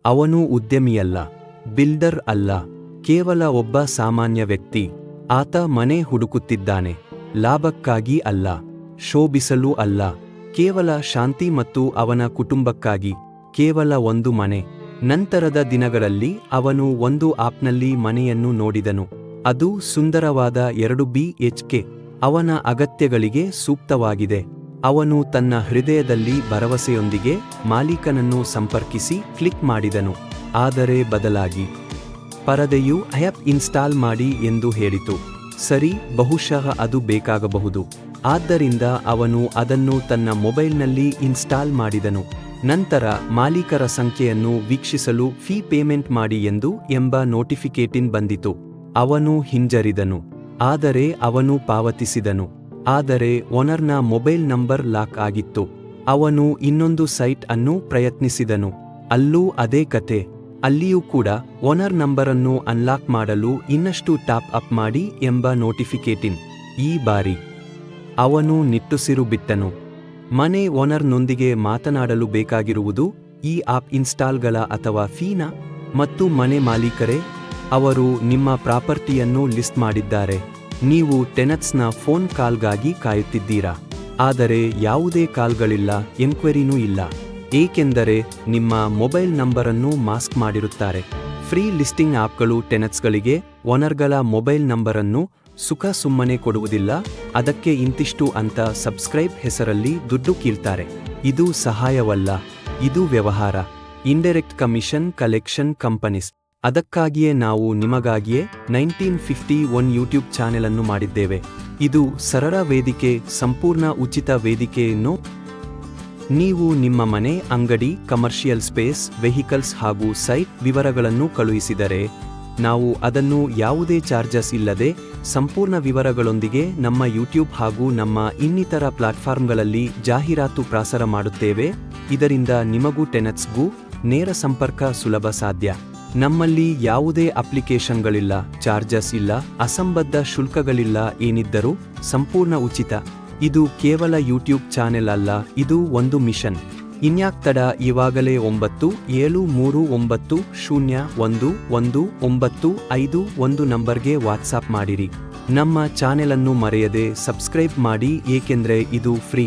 ಅವನು ಉದ್ಯಮಿಯಲ್ಲ, ಬಿಲ್ಡರ್ ಅಲ್ಲ, ಕೇವಲ ಒಬ್ಬ ಸಾಮಾನ್ಯ ವ್ಯಕ್ತಿ. ಆತ ಮನೆ ಹುಡುಕುತ್ತಿದ್ದಾನೆ, ಲಾಭಕ್ಕಾಗಿ ಅಲ್ಲ, ಶೋಭಿಸಲು ಅಲ್ಲ, ಕೇವಲ ಶಾಂತಿ ಮತ್ತು ಅವನ ಕುಟುಂಬಕ್ಕಾಗಿ. ಕೇವಲ ಒಂದು ಮನೆ. ನಂತರದ ದಿನಗಳಲ್ಲಿ ಅವನು ಒಂದು ಆಪ್ನಲ್ಲಿ ಮನೆಯನ್ನು ನೋಡಿದನು. ಅದು ಸುಂದರವಾದ 2 BHK. ಅವನ ಅಗತ್ಯಗಳಿಗೆ ಸೂಕ್ತವಾಗಿದೆ. ಅವನು ತನ್ನ ಹೃದಯದಲ್ಲಿ ಭರವಸೆಯೊಂದಿಗೆ ಮಾಲೀಕನನ್ನು ಸಂಪರ್ಕಿಸಿ ಕ್ಲಿಕ್ ಮಾಡಿದನು. ಆದರೆ ಬದಲಾಗಿ ಪರದೆಯು ಆ್ಯಪ್ ಇನ್ಸ್ಟಾಲ್ ಮಾಡಿ ಎಂದು ಹೇಳಿತು. ಸರಿ, ಬಹುಶಃ ಅದು ಬೇಕಾಗಬಹುದು. ಆದ್ದರಿಂದ ಅವನು ಅದನ್ನು ತನ್ನ ಮೊಬೈಲ್ನಲ್ಲಿ ಇನ್ಸ್ಟಾಲ್ ಮಾಡಿದನು. ನಂತರ ಮಾಲೀಕರ ಸಂಖ್ಯೆಯನ್ನು ವೀಕ್ಷಿಸಲು ಫೀ ಪೇಮೆಂಟ್ ಮಾಡಿ ಎಂಬ ನೋಟಿಫಿಕೇಟಿನ್ ಬಂದಿತು. ಅವನು ಹಿಂಜರಿದನು, ಆದರೆ ಅವನು ಪಾವತಿಸಿದನು. ಆದರೆ ಓನರ್ನ ಮೊಬೈಲ್ ನಂಬರ್ ಲಾಕ್ ಆಗಿತ್ತು. ಅವನು ಇನ್ನೊಂದು ಸೈಟ್ ಅನ್ನು ಪ್ರಯತ್ನಿಸಿದನು. ಅಲ್ಲೂ ಅದೇ ಕತೆ. ಅಲ್ಲಿಯೂ ಕೂಡ ಓನರ್ ನಂಬರನ್ನು ಅನ್ಲಾಕ್ ಮಾಡಲು ಇನ್ನಷ್ಟು ಟಾಪ್ ಅಪ್ ಮಾಡಿ ಎಂಬ ನೋಟಿಫಿಕೇಟಿನ್. ಈ ಬಾರಿ ಅವನು ನಿಟ್ಟುಸಿರು ಬಿಟ್ಟನು. ಮನೆ ಓನರ್ನೊಂದಿಗೆ ಮಾತನಾಡಲು ಬೇಕಾಗಿರುವುದು ಈ ಆಪ್ ಇನ್ಸ್ಟಾಲ್ಗಳ ಅಥವಾ ಫೀನಾ? ಮತ್ತು ಮನೆ ಮಾಲೀಕರೇ, ಅವರು ನಿಮ್ಮ ಪ್ರಾಪರ್ಟಿಯನ್ನು ಲಿಸ್ಟ್ ಮಾಡಿದ್ದಾರೆ. ನೀವು ಟೆನಟ್ಸ್ನ ಫೋನ್ ಕಾಲ್ಗಾಗಿ ಕಾಯುತ್ತಿದ್ದೀರಾ. ಆದರೆ ಯಾವುದೇ ಕಾಲ್ಗಳಿಲ್ಲ, ಎಂಕ್ವೈರಿನೂ ಇಲ್ಲ, ಏಕೆಂದರೆ ನಿಮ್ಮ ಮೊಬೈಲ್ ನಂಬರನ್ನು ಮಾಸ್ಕ್ ಮಾಡಿರುತ್ತಾರೆ. ಫ್ರೀ ಲಿಸ್ಟಿಂಗ್ ಆಪ್ಗಳು ಟೆನಟ್ಸ್ಗಳಿಗೆ ಓನರ್ಗಳ ಮೊಬೈಲ್ ನಂಬರನ್ನು ಸುಮ್ಮನೆ ಕೊಡುವುದಿಲ್ಲ. ಅದಕ್ಕೆ ಇಂತಿಷ್ಟು ಅಂತ ಸಬ್ಸ್ಕ್ರೈಬ್ ಹೆಸರಲ್ಲಿ ದುಡ್ಡು ಕೀಳ್ತಾರೆ. ಇದು ಸಹಾಯವಲ್ಲ, ಇದು ವ್ಯವಹಾರ. Indirect commission collection companies. ಅದಕ್ಕಾಗಿಯೇ ನಾವು ನಿಮಗಾಗಿಯೇ 1951 ಯೂಟ್ಯೂಬ್ ಚಾನೆಲ್ ಅನ್ನು ಮಾಡಿದ್ದೇವೆ. ಇದು ಸರಳ ವೇದಿಕೆ, ಸಂಪೂರ್ಣ ಉಚಿತ ವೇದಿಕೆಯನ್ನು ನೀವು ನಿಮ್ಮ ಮನೆ, ಅಂಗಡಿ, ಕಮರ್ಷಿಯಲ್ ಸ್ಪೇಸ್, ವೆಹಿಕಲ್ಸ್ ಹಾಗೂ ಸೈಟ್ ವಿವರಗಳನ್ನು ಕಳುಹಿಸಿದರೆ ನಾವು ಅದನ್ನು ಯಾವುದೇ ಚಾರ್ಜಸ್ ಇಲ್ಲದೆ ಸಂಪೂರ್ಣ ವಿವರಗಳೊಂದಿಗೆ ನಮ್ಮ ಯೂಟ್ಯೂಬ್ ಹಾಗೂ ನಮ್ಮ ಇನ್ನಿತರ ಪ್ಲಾಟ್ಫಾರ್ಮ್ಗಳಲ್ಲಿ ಜಾಹೀರಾತು ಪ್ರಸಾರ ಮಾಡುತ್ತೇವೆ. ಇದರಿಂದ ನಿಮಗೂ ಟೆನಟ್ಸ್ಗೂ ನೇರ ಸಂಪರ್ಕ ಸುಲಭ ಸಾಧ್ಯ. ನಮ್ಮಲ್ಲಿ ಯಾವುದೇ ಅಪ್ಲಿಕೇಶನ್ಗಳಿಲ್ಲ, ಚಾರ್ಜಸ್ ಇಲ್ಲ, ಅಸಂಬದ್ಧ ಶುಲ್ಕಗಳಿಲ್ಲ, ಏನಿದ್ದರೂ ಸಂಪೂರ್ಣ ಉಚಿತ. ಇದು ಕೇವಲ ಯೂಟ್ಯೂಬ್ ಚಾನೆಲ್ ಅಲ್ಲ, ಇದು ಒಂದು ಮಿಷನ್. ಇನ್ಯಾಕ್ ತಡ, ಇವಾಗಲೇ 9739011951 ನಂಬರ್ಗೆ ವಾಟ್ಸಾಪ್ ಮಾಡಿರಿ. ನಮ್ಮ ಚಾನೆಲ್ ಅನ್ನು ಮರೆಯದೆ ಸಬ್ಸ್ಕ್ರೈಬ್ ಮಾಡಿ, ಏಕೆಂದರೆ ಇದು ಫ್ರೀ.